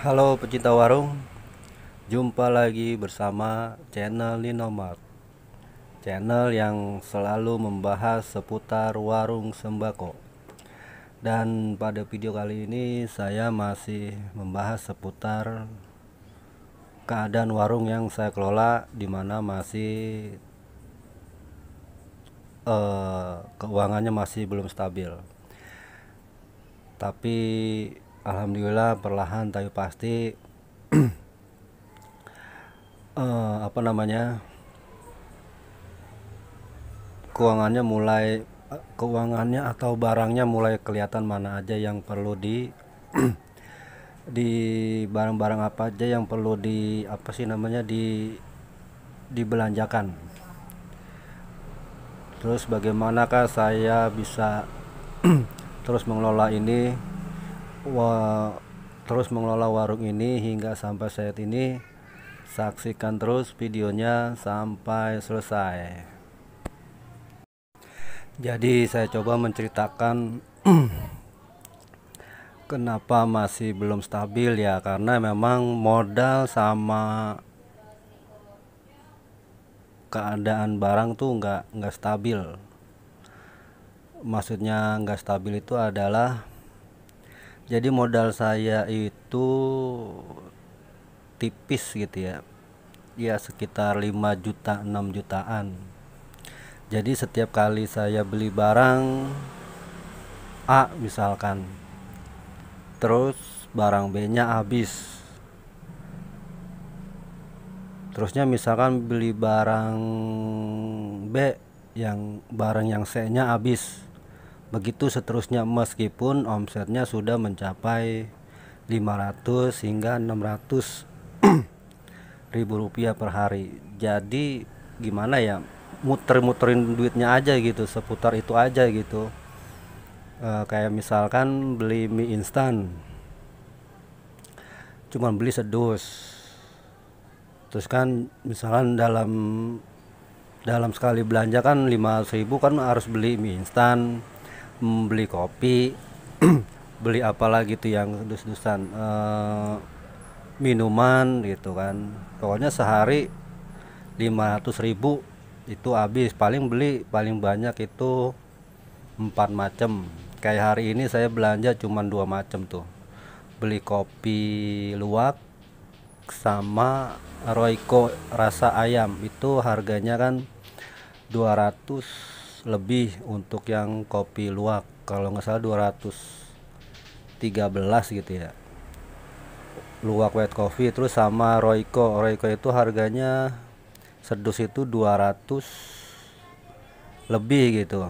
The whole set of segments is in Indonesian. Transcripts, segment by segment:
Halo pecinta warung, jumpa lagi bersama channel Ninomart, channel yang selalu membahas seputar warung sembako. Dan pada video kali ini saya masih membahas seputar keadaan warung yang saya kelola, di mana masih keuangannya masih belum stabil. Tapi alhamdulillah perlahan tapi pasti apa namanya keuangannya atau barangnya mulai kelihatan mana aja yang perlu di barang-barang apa aja yang perlu di apa sih namanya dibelanjakan. Terus bagaimanakah saya bisa terus mengelola ini terus mengelola warung ini hingga sampai saat ini. Saksikan terus videonya sampai selesai. Jadi saya coba menceritakan kenapa masih belum stabil ya, karena memang modal sama keadaan barang tuh nggak stabil. Maksudnya nggak stabil itu adalah, jadi modal saya itu tipis gitu ya sekitar 5 juta 6 jutaan. Jadi setiap kali saya beli barang A misalkan, terus barang B nya habis, terusnya misalkan beli barang B, barang yang C nya habis, begitu seterusnya, meskipun omsetnya sudah mencapai 500 hingga 600 ribu rupiah per hari. Jadi gimana ya, muter-muterin duitnya aja gitu, seputar itu aja gitu. Kayak misalkan beli mie instan, cuman beli sedus, terus kan misalkan dalam sekali belanja kan 500.000 kan harus beli mie instan, beli kopi, beli apalagi tuh yang dus-dusan, minuman gitu kan. Pokoknya sehari 500.000 itu habis. Paling banyak itu 4 macam. Kayak hari ini saya belanja cuma 2 macam tuh, beli kopi luwak sama Royco rasa ayam. Itu harganya kan 200 lebih untuk yang kopi luwak, kalau nggak salah 213 gitu ya, luwak white coffee. Terus sama Royco itu harganya sedus itu 200 lebih gitu,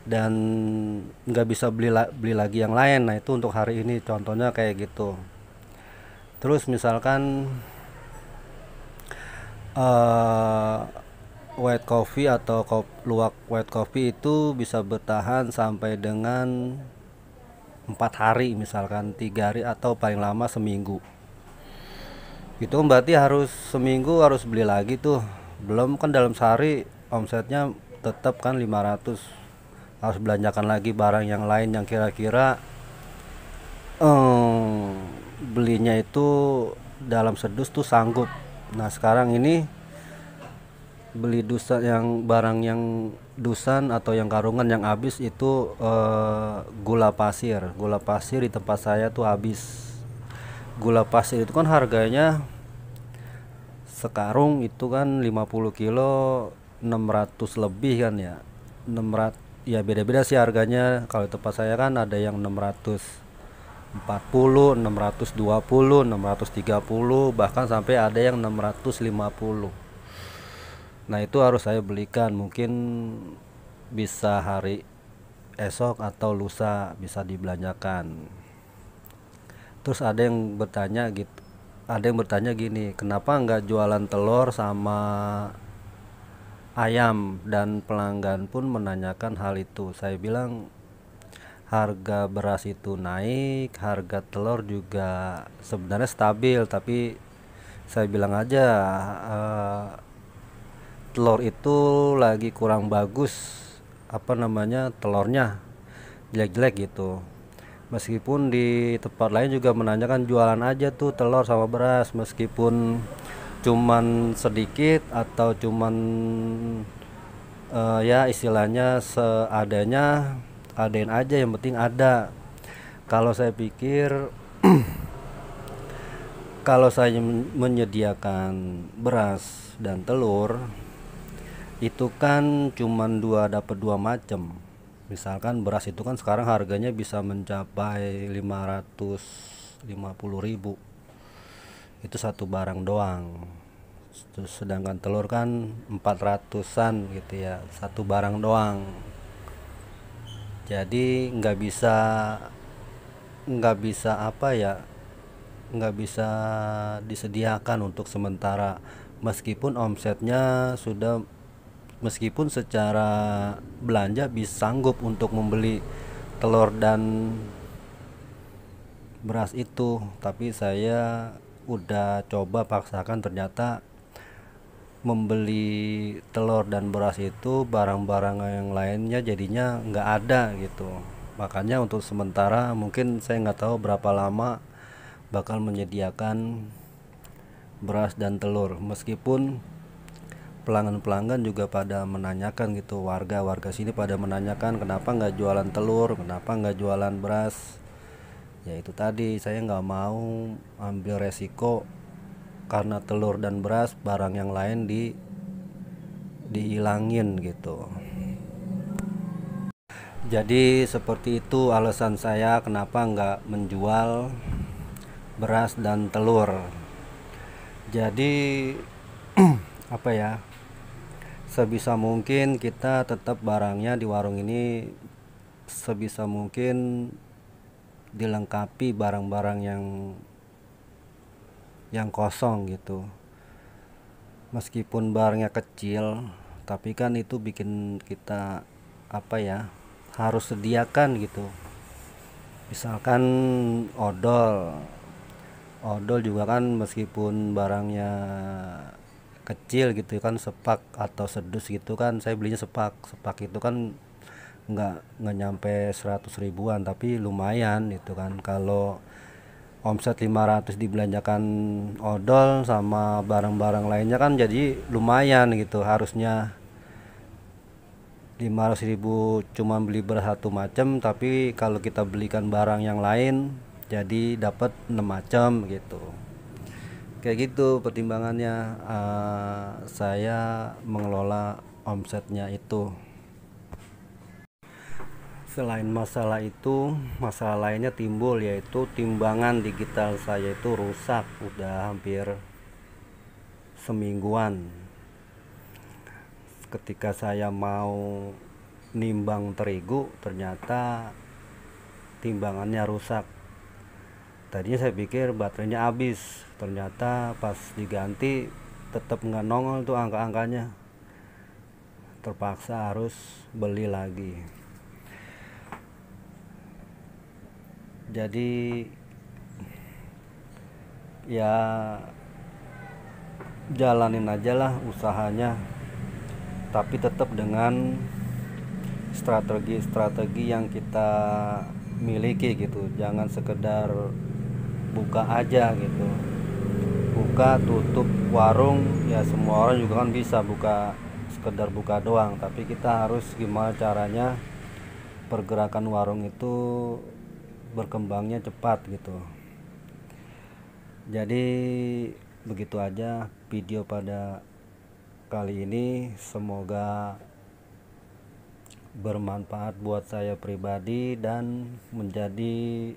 dan nggak bisa beli lagi yang lain. Nah itu untuk hari ini contohnya kayak gitu. Terus misalkan uh, white coffee atau luwak white coffee itu bisa bertahan sampai dengan 4 hari, misalkan 3 hari atau paling lama seminggu. Itu berarti harus seminggu harus beli lagi tuh. Belum kan dalam sehari omsetnya tetap kan 500, harus belanjakan lagi barang yang lain yang kira-kira belinya itu dalam sedus tuh sanggup. Nah sekarang ini beli dusan, yang barang yang dusan atau yang karungan yang habis itu gula pasir di tempat saya tuh habis. Gula pasir itu kan harganya sekarung itu kan 50 kilo 600 lebih kan ya. 600 ya, beda-beda sih harganya. Kalau tempat saya kan ada yang 640, 620, 630, bahkan sampai ada yang 650. Nah itu harus saya belikan, mungkin bisa hari esok atau lusa bisa dibelanjakan. Terus ada yang bertanya gini, kenapa nggak jualan telur sama ayam? Dan pelanggan pun menanyakan hal itu. Saya bilang harga beras itu naik, harga telur juga sebenarnya stabil, tapi saya bilang aja telur itu lagi kurang bagus, apa namanya, telurnya jelek-jelek gitu. Meskipun di tempat lain juga menanyakan jualan aja tuh telur sama beras, meskipun cuman sedikit atau cuman ya istilahnya seadanya, adain aja yang penting ada. Kalau saya pikir kalau saya menyediakan beras dan telur itu kan cuman dapat dua macam. Misalkan beras itu kan sekarang harganya bisa mencapai 550.000, itu satu barang doang. Sedangkan telur kan 400-an gitu ya, satu barang doang. Jadi nggak bisa apa ya, nggak bisa disediakan untuk sementara, meskipun omsetnya sudah, meskipun secara belanja bisa sanggup untuk membeli telur dan beras itu, tapi saya udah coba paksakan, ternyata membeli telur dan beras itu barang-barang yang lainnya jadinya nggak ada gitu. Makanya untuk sementara mungkin saya nggak tahu berapa lama bakal menyediakan beras dan telur, meskipun pelanggan-pelanggan juga pada menanyakan gitu, warga-warga sini pada menanyakan kenapa nggak jualan telur, kenapa nggak jualan beras. Ya itu tadi, saya nggak mau ambil resiko karena telur dan beras barang yang lain dihilangin gitu. Jadi seperti itu alasan saya kenapa nggak menjual beras dan telur. Jadi apa ya, sebisa mungkin kita tetap barangnya di warung ini sebisa mungkin dilengkapi barang-barang yang kosong gitu. Meskipun barangnya kecil, tapi kan itu bikin kita apa ya, harus sediakan gitu. Misalkan odol. Odol juga kan meskipun barangnya kecil gitu kan, sepak atau sedus gitu kan, saya belinya sepak itu kan nggak nyampe 100 ribuan, tapi lumayan itu kan. Kalau omset 500 dibelanjakan odol sama barang-barang lainnya kan jadi lumayan gitu. Harusnya 500.000 cuma beli beras satu macam, tapi kalau kita belikan barang yang lain jadi dapat 6 macam gitu. Kayak gitu pertimbangannya, saya mengelola omsetnya itu. Selain masalah itu, masalah lainnya timbul, yaitu timbangan digital saya itu rusak udah hampir semingguan. Ketika saya mau nimbang terigu, ternyata timbangannya rusak. Tadinya saya pikir baterainya habis, ternyata pas diganti tetap nggak nongol tuh angka-angkanya. Terpaksa harus beli lagi. Jadi ya jalanin aja lah usahanya, tapi tetap dengan strategi-strategi yang kita miliki gitu. Jangan sekedar buka aja gitu, buka tutup warung ya, semua orang juga kan bisa buka, sekedar buka doang, tapi kita harus gimana caranya pergerakan warung itu berkembangnya cepat gitu. Jadi begitu aja video pada kali ini, semoga bermanfaat buat saya pribadi dan menjadi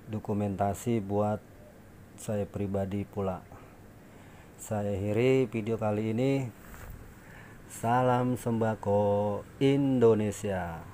dokumentasi buat saya pribadi pula. Saya akhiri video kali ini. Salam sembako Indonesia.